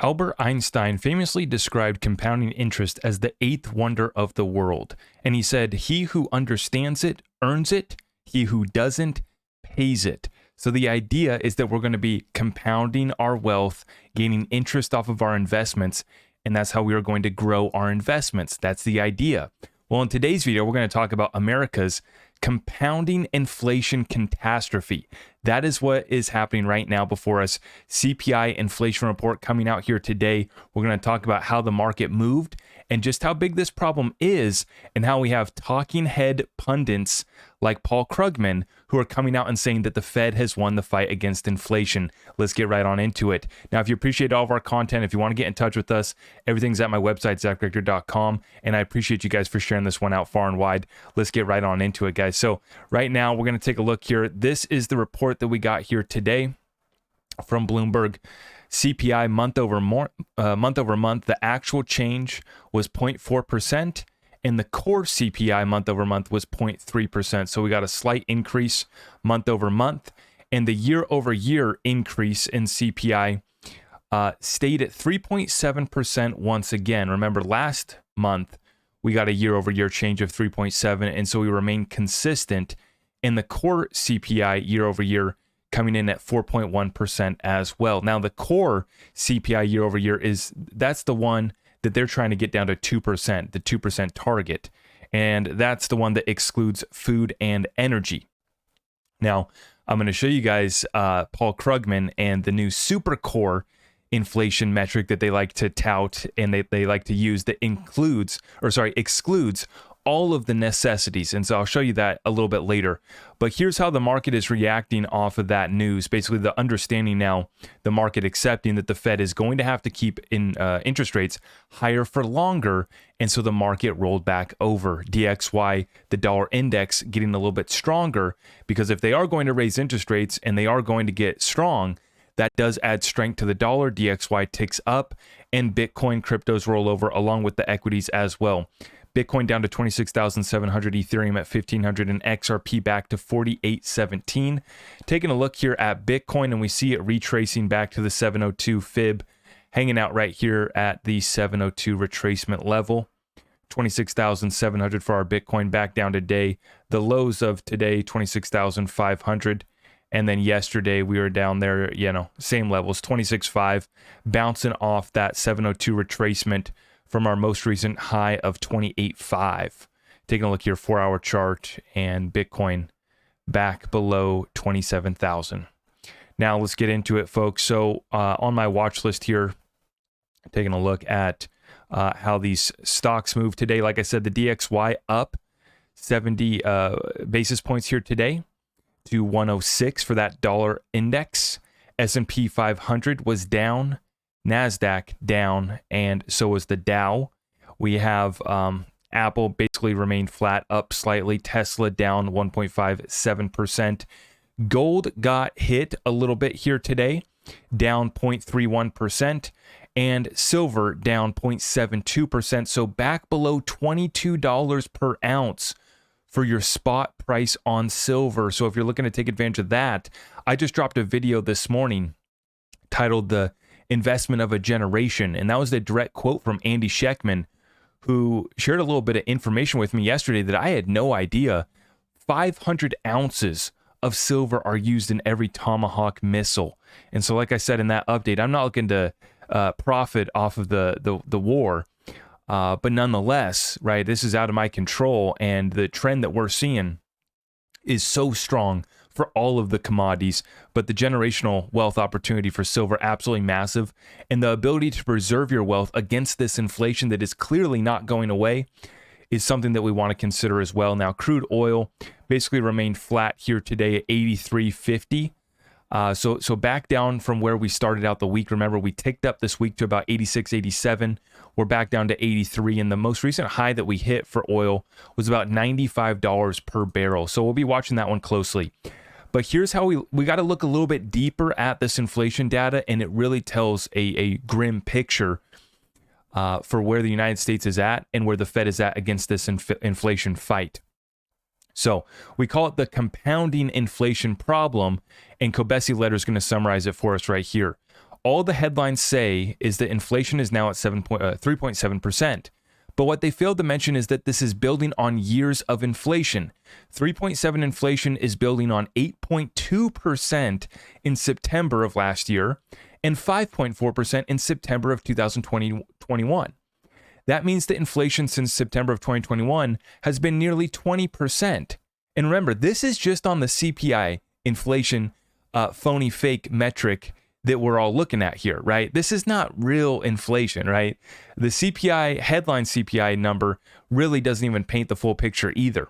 Albert Einstein famously described compounding interest as the eighth wonder of the world. And he said, "He who understands it earns it, he who doesn't pays it." So the idea is that we're going to be compounding our wealth, gaining interest off of our investments, and that's how we are going to grow our investments. That's the idea. Well, in today's video, we're going to talk about America's compounding inflation catastrophe. That is what is happening right now before us. CPI inflation report coming out here today. We're going to talk about how the market moved and just how big this problem is, and how we have talking head pundits like Paul Krugman who are coming out and saying that the Fed has won the fight against inflation. Let's get right on into it. Now, if you appreciate all of our content, if you want to get in touch with us, everything's at my website, zachrector.com, and I appreciate you guys for sharing this one out far and wide. Let's get right on into it, guys. So right now, we're going to take a look here. This is the report that we got here today from Bloomberg. CPI month over month, the actual change was 0.4%, and the core CPI month over month was 0.3%. So we got a slight increase month over month, and the year over year increase in CPI stayed at 3.7% once again. Remember, last month we got a year over year change of 3.7, and so we remain consistent in the core CPI year over year, coming in at 4.1% as well. Now, the core CPI year over year that's the one that they're trying to get down to 2%, the 2% target. And that's the one that excludes food and energy. Now, I'm going to show you guys Paul Krugman and the new super core inflation metric that they like to tout and they like to use that excludes all of the necessities. And so I'll show you that a little bit later. But here's how the market is reacting off of that news. Basically, the understanding now, the market accepting that the Fed is going to have to keep interest rates higher for longer. And so the market rolled back over. DXY, the dollar index, getting a little bit stronger, because if they are going to raise interest rates and they are going to get strong, that does add strength to the dollar. DXY ticks up, and Bitcoin cryptos roll over along with the equities as well. Bitcoin down to 26,700, Ethereum at 1,500, and XRP back to 48.17. Taking a look here at Bitcoin, and we see it retracing back to the 702 fib, hanging out right here at the 702 retracement level. 26,700 for our Bitcoin, back down today. The lows of today, 26,500. And then yesterday we were down there, same levels, 26.5, bouncing off that 702 retracement from our most recent high of 28.5. Taking a look here, 4-hour chart, and Bitcoin back below 27,000. Now let's get into it, folks. So on my watch list here, taking a look at how these stocks move today. Like I said, the DXY up 70 basis points here today to 106 for that dollar index. S&P 500 was down, NASDAQ down, and so was the Dow. We have Apple basically remained flat, up slightly. Tesla down 1.57%. Gold got hit a little bit here today, down 0.31%, and silver down 0.72%. So back below $22 per ounce for your spot price on silver. So if you're looking to take advantage of that, I just dropped a video this morning titled "The Investment of a Generation," and that was the direct quote from Andy Schectman, who shared a little bit of information with me yesterday that I had no idea. 500 ounces of silver are used in every Tomahawk missile. And so, like I said in that update, I'm not looking to profit off of the war, but nonetheless, right, this is out of my control, and the trend that we're seeing is so strong for all of the commodities, but the generational wealth opportunity for silver, absolutely massive. And the ability to preserve your wealth against this inflation that is clearly not going away is something that we want to consider as well. Now, crude oil basically remained flat here today at 83.50. So back down from where we started out the week. Remember, we ticked up this week to about 86, 87. We're back down to 83, and the most recent high that we hit for oil was about $95 per barrel. So we'll be watching that one closely. But here's how we got to look a little bit deeper at this inflation data, and it really tells a grim picture for where the United States is at and where the Fed is at against this inflation fight. So we call it the compounding inflation problem, and Kobesi Letter is going to summarize it for us right here. All the headlines say is that inflation is now at 3.7%. But what they failed to mention is that this is building on years of inflation. 3.7 inflation is building on 8.2% in September of last year and 5.4% in September of 2021. That means that inflation since September of 2021 has been nearly 20%. And remember, this is just on the CPI inflation phony fake metric that we're all looking at here, right? This is not real inflation, right? The CPI, headline CPI number really doesn't even paint the full picture either.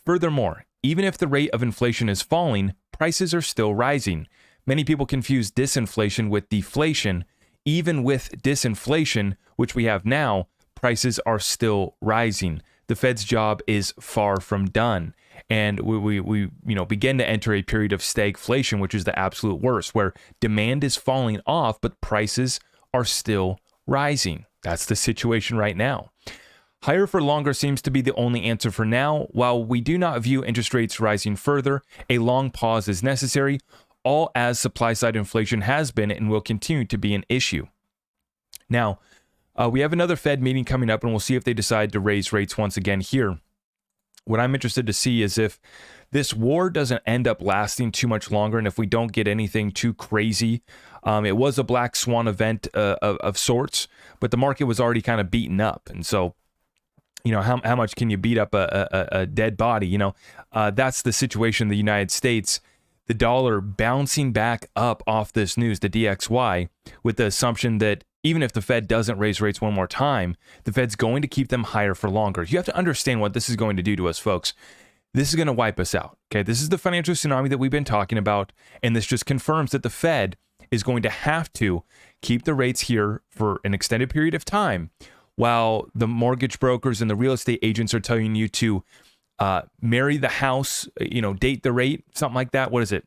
Furthermore, even if the rate of inflation is falling, prices are still rising. Many people confuse disinflation with deflation. Even with disinflation, which we have now, prices are still rising. The Fed's job is far from done. And we begin to enter a period of stagflation, which is the absolute worst, where demand is falling off, but prices are still rising. That's the situation right now. Higher for longer seems to be the only answer for now. While we do not view interest rates rising further, a long pause is necessary, all as supply-side inflation has been and will continue to be an issue. Now, we have another Fed meeting coming up, and we'll see if they decide to raise rates once again here. What I'm interested to see is if this war doesn't end up lasting too much longer, and if we don't get anything too crazy. It was a black swan event of sorts, but the market was already kind of beaten up. And so, how much can you beat up a dead body? That's the situation in the United States. The dollar bouncing back up off this news, the DXY, with the assumption that even if the Fed doesn't raise rates one more time, the Fed's going to keep them higher for longer. You have to understand what this is going to do to us, folks. This is going to wipe us out. Okay, this is the financial tsunami that we've been talking about, and this just confirms that the Fed is going to have to keep the rates here for an extended period of time, while the mortgage brokers and the real estate agents are telling you to marry the house, date the rate, something like that. What is it?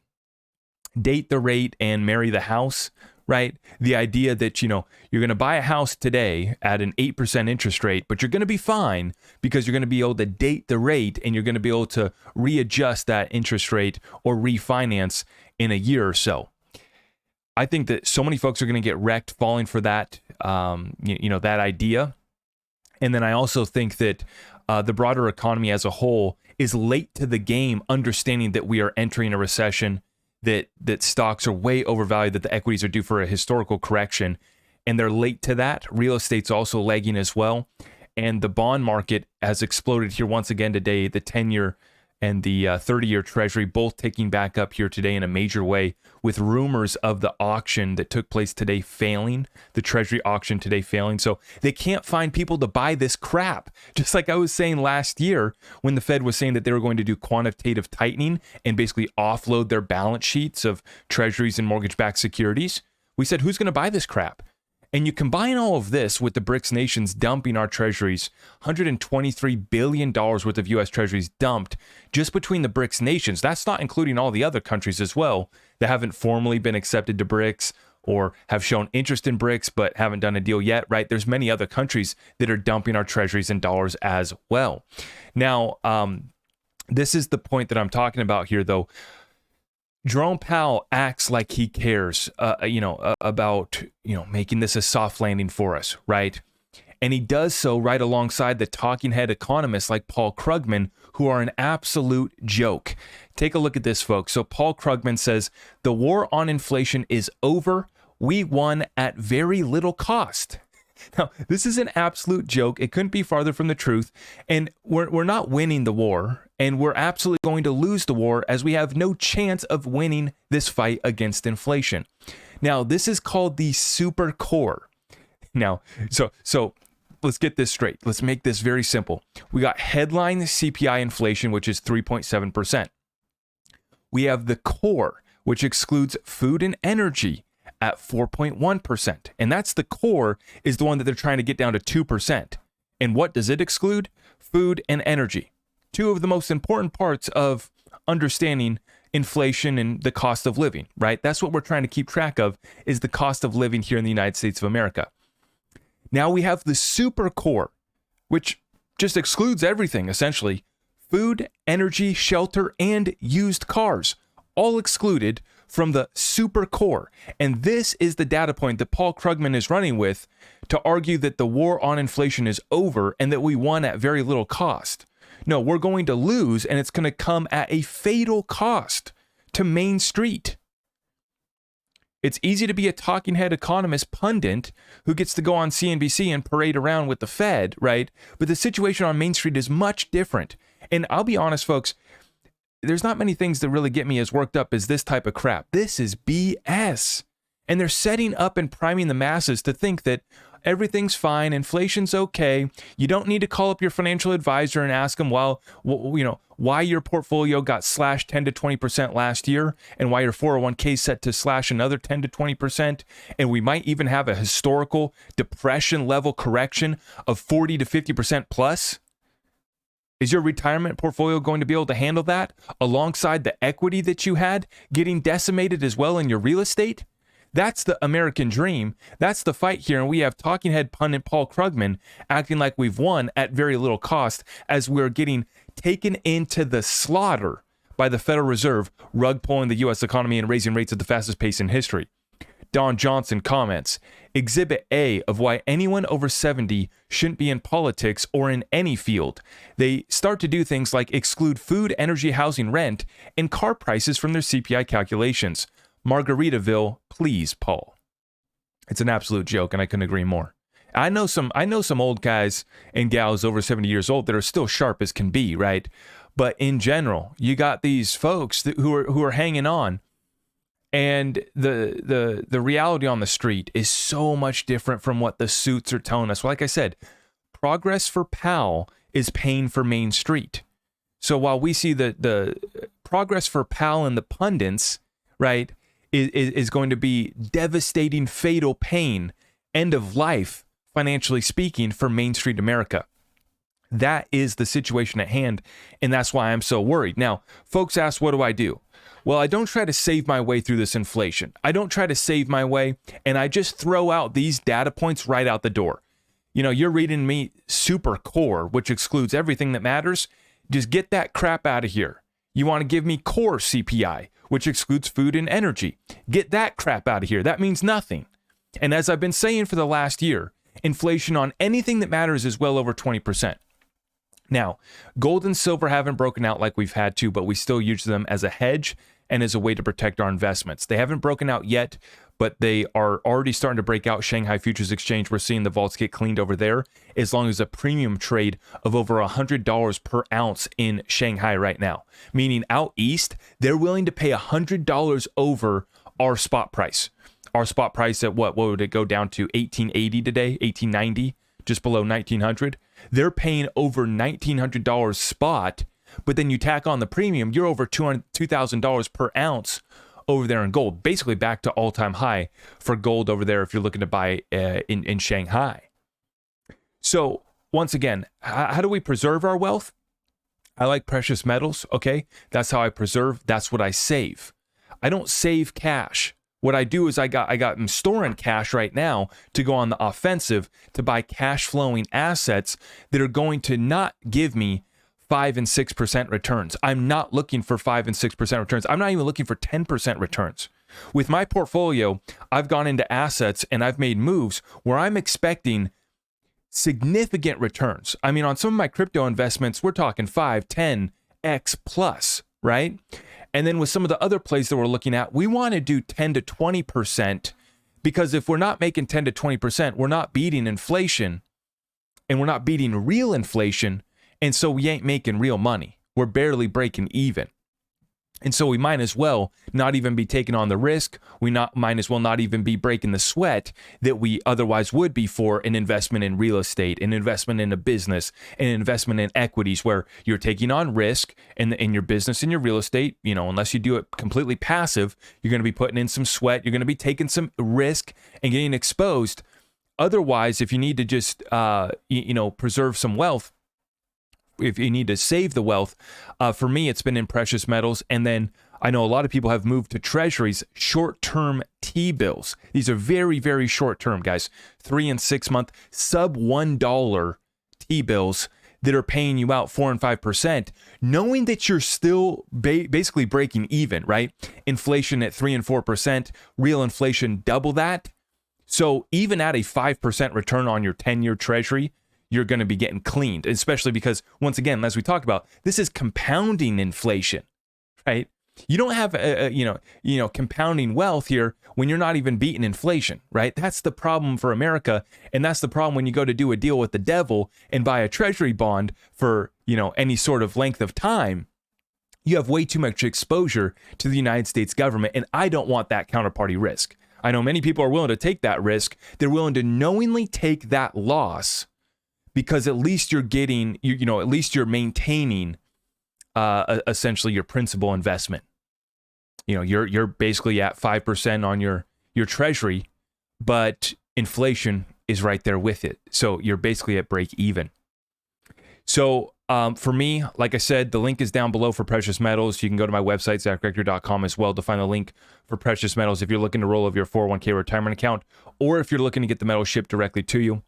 Date the rate and marry the house, right? The idea that, you're going to buy a house today at an 8% interest rate, but you're going to be fine because you're going to be able to date the rate and you're going to be able to readjust that interest rate or refinance in a year or so. I think that so many folks are going to get wrecked falling for that, that idea. And then I also think that the broader economy as a whole is late to the game, understanding that we are entering a recession, that stocks are way overvalued, that the equities are due for a historical correction, and they're late to that. Real estate's also lagging as well. And the bond market has exploded here once again today. The 10-year and the 30-year Treasury both taking back up here today in a major way, with rumors of the auction that took place today failing, the Treasury auction today failing. So they can't find people to buy this crap. Just like I was saying last year when the Fed was saying that they were going to do quantitative tightening and basically offload their balance sheets of Treasuries and mortgage-backed securities. We said, who's going to buy this crap? And you combine all of this with the BRICS nations dumping our treasuries, $123 billion worth of U.S. treasuries dumped just between the BRICS nations. That's not including all the other countries as well that haven't formally been accepted to BRICS or have shown interest in BRICS but haven't done a deal yet, right? There's many other countries that are dumping our treasuries in dollars as well. Now, this is the point that I'm talking about here, though. Jerome Powell acts like he cares, about, making this a soft landing for us, right? And he does so right alongside the talking head economists like Paul Krugman, who are an absolute joke. Take a look at this, folks. So Paul Krugman says, the war on inflation is over. We won at very little cost. Now, this is an absolute joke. It couldn't be farther from the truth. And we're not winning the war, and we're absolutely going to lose the war, as we have no chance of winning this fight against inflation. Now, this is called the super core. Now, so let's get this straight. Let's make this very simple. We got headline CPI inflation, which is 3.7%. We have the core, which excludes food and energy, at 4.1%. And that's the core, is the one that they're trying to get down to 2%. And what does it exclude? Food and energy. Two of the most important parts of understanding inflation and the cost of living, right? That's what we're trying to keep track of, is the cost of living here in the United States of America. Now we have the super core, which just excludes everything, essentially. Food, energy, shelter, and used cars, all excluded from the super core. And this is the data point that Paul Krugman is running with to argue that the war on inflation is over and that we won at very little cost. No, we're going to lose, and it's going to come at a fatal cost to Main Street. It's easy to be a talking head economist pundit who gets to go on CNBC and parade around with the Fed, right? But the situation on Main Street is much different. And I'll be honest, folks, there's not many things that really get me as worked up as this type of crap. This is BS. And they're setting up and priming the masses to think that everything's fine, inflation's okay. You don't need to call up your financial advisor and ask them, well, why your portfolio got slashed 10 to 20% last year and why your 401k is set to slash another 10 to 20%. And we might even have a historical depression level correction of 40 to 50% plus. Is your retirement portfolio going to be able to handle that alongside the equity that you had getting decimated as well in your real estate? That's the American dream. That's the fight here. And we have talking head pundit Paul Krugman acting like we've won at very little cost as we're getting taken into the slaughter by the Federal Reserve, rug pulling the U.S. economy and raising rates at the fastest pace in history. Don Johnson comments, Exhibit A of why anyone over 70 shouldn't be in politics or in any field. They start to do things like exclude food, energy, housing, rent, and car prices from their CPI calculations. Margaritaville, please, Paul. It's an absolute joke, and I couldn't agree more. I know some old guys and gals over 70 years old that are still sharp as can be, right? But in general, you got these folks who are hanging on. And the reality on the street is so much different from what the suits are telling us. Well, like I said, progress for Powell is pain for Main Street. So while we see the progress for Powell and the pundits, right, is going to be devastating, fatal pain, end of life, financially speaking, for Main Street America. That is the situation at hand, and that's why I'm so worried. Now, folks ask, what do I do? Well, I don't try to save my way through this inflation. I don't try to save my way, and I just throw out these data points right out the door. You know, you're reading me super core, which excludes everything that matters. Just get that crap out of here. You want to give me core CPI, which excludes food and energy. Get that crap out of here. That means nothing. And as I've been saying for the last year, inflation on anything that matters is well over 20%. Now, gold and silver haven't broken out like we've had to, but we still use them as a hedge and as a way to protect our investments. They haven't broken out yet, but they are already starting to break out. Shanghai Futures Exchange, we're seeing the vaults get cleaned over there, as long as a premium trade of over $100 per ounce in Shanghai right now. Meaning out east, they're willing to pay $100 over our spot price. Our spot price at what would it go down to? 1880 today, 1890, just below 1900. They're paying over $1,900 spot, but then you tack on the premium, you're over $2,000 per ounce over there in gold, basically back to all-time high for gold over there if you're looking to buy in Shanghai. So once again, how do we preserve our wealth? I like precious metals, okay? That's how I preserve. That's what I save. I don't save cash. What I do is I'm storing cash right now to go on the offensive to buy cash flowing assets that are going to not give me 5 and 6% returns. I'm not looking for 5 and 6% returns. I'm not even looking for 10% returns. With my portfolio, I've gone into assets and I've made moves where I'm expecting significant returns. I mean, on some of my crypto investments, we're talking 5, 10x plus, right? And then with some of the other plays that we're looking at, we want to do 10 to 20% because if we're not making 10 to 20%, we're not beating inflation and we're not beating real inflation. And so we ain't making real money. We're barely breaking even. And so we might as well not even be taking on the risk. We might as well not even be breaking the sweat that we otherwise would be for an investment in real estate, an investment in a business, an investment in equities where you're taking on risk in your business and your real estate. You know, unless you do it completely passive, you're going to be putting in some sweat. You're going to be taking some risk and getting exposed. Otherwise, if you need to just, preserve some wealth, if you need to save the wealth, for me, it's been in precious metals. And then I know a lot of people have moved to treasuries, short-term T-bills. These are very, very short-term, guys. 3 and 6 month, sub $1 T-bills that are paying you out 4 and 5%, knowing that you're still basically breaking even, right? Inflation at 3 and 4%, real inflation double that. So even at a 5% return on your 10-year treasury, you're going to be getting cleaned, especially because, once again, as we talked about, this is compounding inflation, right? You don't have compounding wealth here when you're not even beating inflation, right? That's the problem for America, and that's the problem when you go to do a deal with the devil and buy a treasury bond for, any sort of length of time. You have way too much exposure to the United States government, and I don't want that counterparty risk. I know many people are willing to take that risk. They're willing to knowingly take that loss because at least you're getting, at least you're maintaining essentially your principal investment. You're basically at 5% on your treasury, but inflation is right there with it. So you're basically at break even. So for me, like I said, the link is down below for precious metals. You can go to my website, zachrector.com, as well to find the link for precious metals if you're looking to roll over your 401k retirement account, or if you're looking to get the metals shipped directly to you.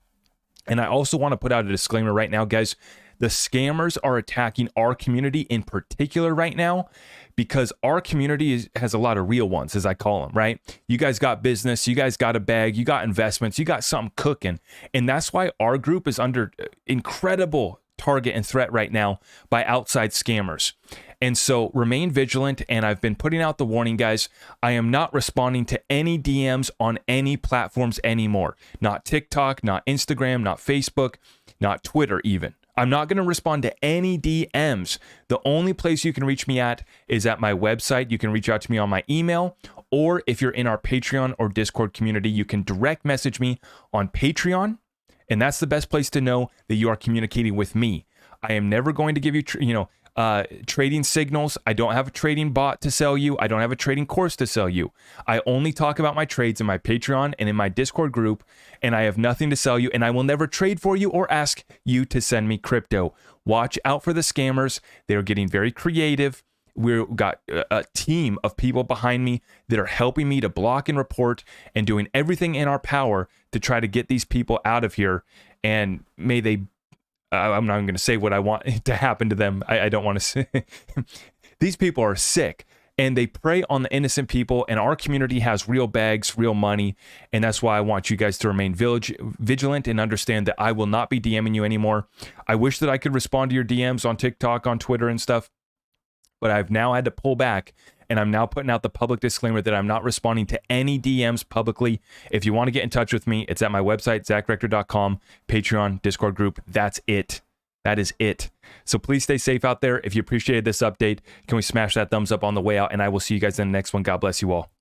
And I also want to put out a disclaimer right now, guys. The scammers are attacking our community in particular right now because our community has a lot of real ones, as I call them, right? You guys got business, you guys got a bag, you got investments, you got something cooking. And that's why our group is under incredible target and threat right now by outside scammers. And so remain vigilant. And I've been putting out the warning, guys. I am not responding to any DMs on any platforms anymore. Not TikTok, not Instagram, not Facebook, not Twitter even. I'm not going to respond to any DMs. The only place you can reach me at is at my website. You can reach out to me on my email, or if you're in our Patreon or Discord community, you can direct message me on Patreon. And that's the best place to know that you are communicating with me. I am never going to give you, trading signals. I don't have a trading bot to sell you. I don't have a trading course to sell you. I only talk about my trades in my Patreon and in my Discord group, and I have nothing to sell you, and I will never trade for you or ask you to send me crypto. Watch out for the scammers. They're getting very creative. We've got a team of people behind me that are helping me to block and report and doing everything in our power to try to get these people out of here. And may they, I'm not even going to say what I want to happen to them. I don't want to say. These people are sick and they prey on the innocent people. And our community has real bags, real money. And that's why I want you guys to remain vigilant and understand that I will not be DMing you anymore. I wish that I could respond to your DMs on TikTok, on Twitter and stuff. But I've now had to pull back, and I'm now putting out the public disclaimer that I'm not responding to any DMs publicly. If you want to get in touch with me, it's at my website, zachrector.com, Patreon, Discord group. That's it. That is it. So please stay safe out there. If you appreciated this update, can we smash that thumbs up on the way out? And I will see you guys in the next one. God bless you all.